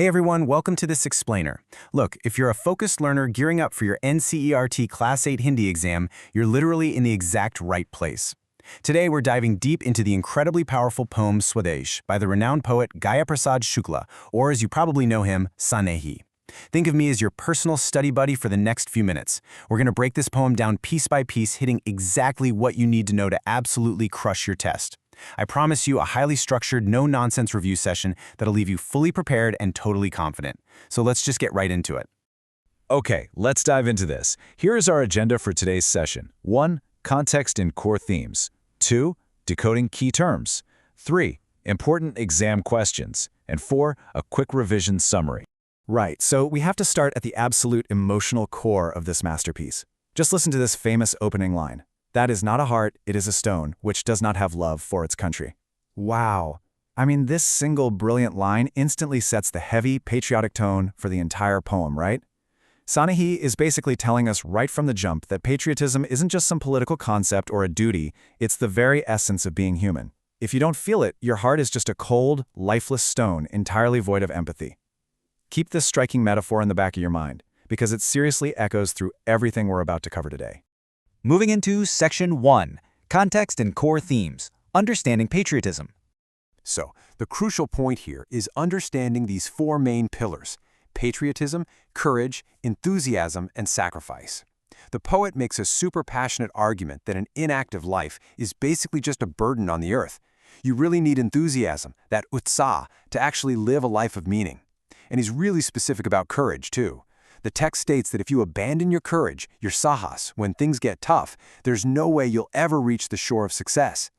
Hey everyone, welcome to this explainer. Look, if you're a focused learner gearing up for your NCERT Class 8 Hindi exam, you're literally in the exact right place. Today we're diving deep into the incredibly powerful poem Swadesh by the renowned poet Gaya Prasad Shukla, or as you probably know him, Sanehi. Think of me as your personal study buddy for the next few minutes. We're going to break this poem down piece by piece, hitting exactly what you need to know to absolutely crush your test. I promise you a highly structured, no-nonsense review session that'll leave you fully prepared and totally confident. So let's just get right into it. Okay, let's dive into this. Here is our agenda for today's session. 1. Context and core themes. 2. Decoding key terms. 3. Important exam questions. And 4. A quick revision summary. Right, so we have to start at the absolute emotional core of this masterpiece. Just listen to this famous opening line. That is not a heart, it is a stone, which does not have love for its country. Wow. I mean, this single brilliant line instantly sets the heavy, patriotic tone for the entire poem, right? Sanehi is basically telling us right from the jump that patriotism isn't just some political concept or a duty, it's the very essence of being human. If you don't feel it, your heart is just a cold, lifeless stone entirely void of empathy. Keep this striking metaphor in the back of your mind, because it seriously echoes through everything we're about to cover today. Moving into Section 1, Context and Core Themes, Understanding Patriotism. So, the crucial point here is understanding these four main pillars: patriotism, courage, enthusiasm, and sacrifice. The poet makes a super passionate argument that an inactive life is basically just a burden on the earth. You really need enthusiasm, that utsah, to actually live a life of meaning. And he's really specific about courage, too. The text states that if you abandon your courage, your sahas, when things get tough, there's no way you'll ever reach the shore of success.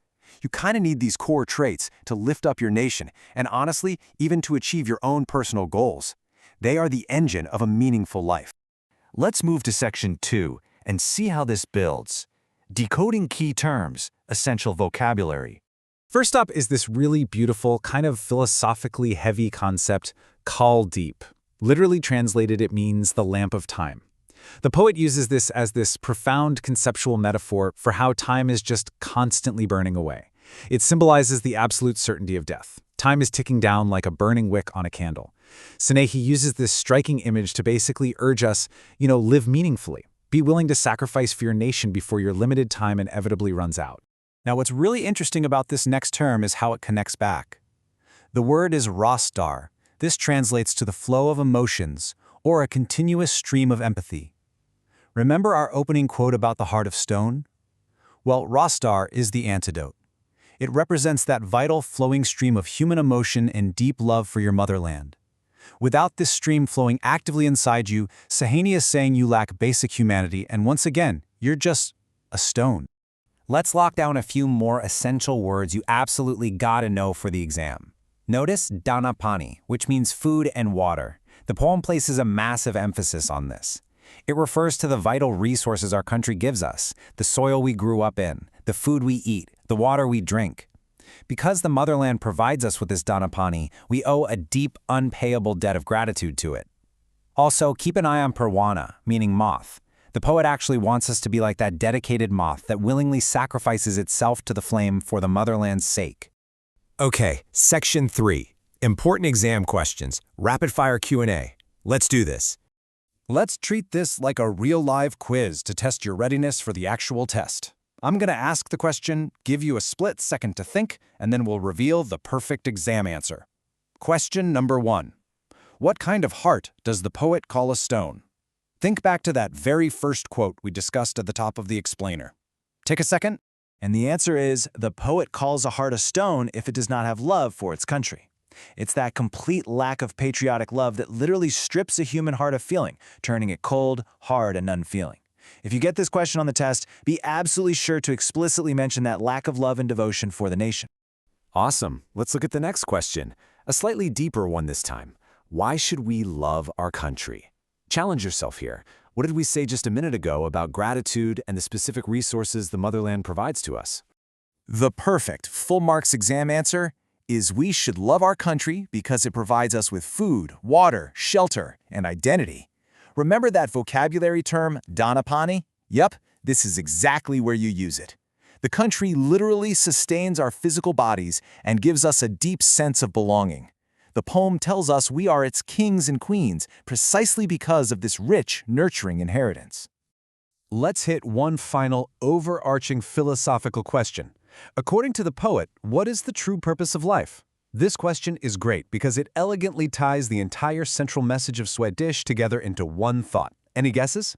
You kind of need these core traits to lift up your nation, and honestly, even to achieve your own personal goals. They are the engine of a meaningful life. Let's move to Section 2 and see how this builds. Decoding key terms, essential vocabulary. First up is this really beautiful, kind of philosophically heavy concept, kal deep. Literally translated, it means the lamp of time. The poet uses this as this profound conceptual metaphor for how time is just constantly burning away. It symbolizes the absolute certainty of death. Time is ticking down like a burning wick on a candle. Sanehi uses this striking image to basically urge us, live meaningfully. Be willing to sacrifice for your nation before your limited time inevitably runs out. Now, what's really interesting about this next term is how it connects back. The word is rastar. This translates to the flow of emotions, or a continuous stream of empathy. Remember our opening quote about the heart of stone? Well, rastar is the antidote. It represents that vital flowing stream of human emotion and deep love for your motherland. Without this stream flowing actively inside you, Sanehi is saying you lack basic humanity, and once again, you're just a stone. Let's lock down a few more essential words you absolutely gotta know for the exam. Notice dana pani, which means food and water. The poem places a massive emphasis on this. It refers to the vital resources our country gives us, the soil we grew up in, the food we eat, the water we drink. Because the motherland provides us with this dana pani, we owe a deep, unpayable debt of gratitude to it. Also, keep an eye on purwana, meaning moth. The poet actually wants us to be like that dedicated moth that willingly sacrifices itself to the flame for the motherland's sake. Okay, Section 3, Important Exam Questions, Rapid-Fire Q&A. Let's do this. Let's treat this like a real live quiz to test your readiness for the actual test. I'm going to ask the question, give you a split second to think, and then we'll reveal the perfect exam answer. Question number 1. What kind of heart does the poet call a stone? Think back to that very first quote we discussed at the top of the explainer. Take a second. And the answer is, the poet calls a heart a stone if it does not have love for its country. It's that complete lack of patriotic love that literally strips a human heart of feeling, turning it cold, hard, and unfeeling. If you get this question on the test, be absolutely sure to explicitly mention that lack of love and devotion for the nation. Awesome. Let's look at the next question. A slightly deeper one this time. Why should we love our country? Challenge yourself here. What did we say just a minute ago about gratitude and the specific resources the motherland provides to us? The perfect full marks exam answer is we should love our country because it provides us with food, water, shelter, and identity. Remember that vocabulary term, dana pani? Yup, this is exactly where you use it. The country literally sustains our physical bodies and gives us a deep sense of belonging. The poem tells us we are its kings and queens precisely because of this rich, nurturing inheritance. Let's hit one final, overarching philosophical question. According to the poet, what is the true purpose of life? This question is great because it elegantly ties the entire central message of Swadesh together into one thought. Any guesses?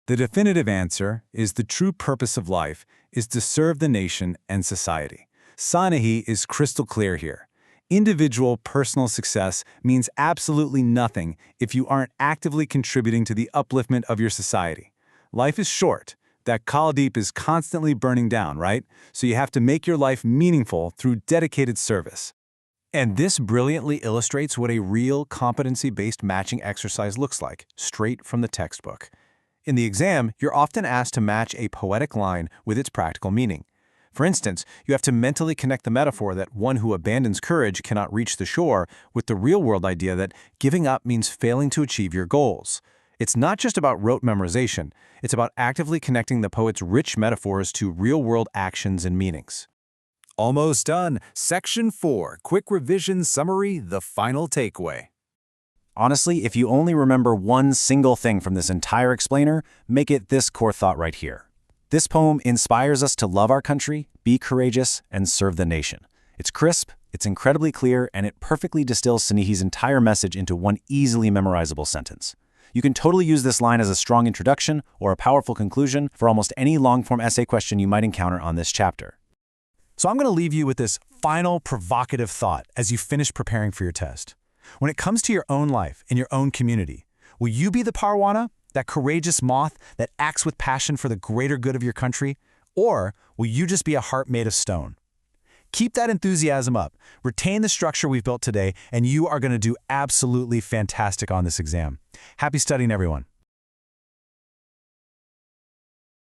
The definitive answer is the true purpose of life is to serve the nation and society. Sanahi is crystal clear here. Individual personal success means absolutely nothing if you aren't actively contributing to the upliftment of your society. Life is short. That Kaldeep is constantly burning down, right? So you have to make your life meaningful through dedicated service. And this brilliantly illustrates what a real competency-based matching exercise looks like, straight from the textbook. In the exam, you're often asked to match a poetic line with its practical meaning. For instance, you have to mentally connect the metaphor that one who abandons courage cannot reach the shore with the real-world idea that giving up means failing to achieve your goals. It's not just about rote memorization, it's about actively connecting the poet's rich metaphors to real-world actions and meanings. Almost done. Section 4, quick revision summary, the final takeaway. Honestly, if you only remember one single thing from this entire explainer, make it this core thought right here. This poem inspires us to love our country, be courageous, and serve the nation. It's crisp, it's incredibly clear, and it perfectly distills Sanihi's entire message into one easily memorizable sentence. You can totally use this line as a strong introduction or a powerful conclusion for almost any long-form essay question you might encounter on this chapter. So I'm going to leave you with this final provocative thought as you finish preparing for your test. When it comes to your own life and your own community, will you be the Parwana, that courageous moth that acts with passion for the greater good of your country? Or will you just be a heart made of stone? Keep that enthusiasm up, retain the structure we've built today, and you are going to do absolutely fantastic on this exam. Happy studying, everyone.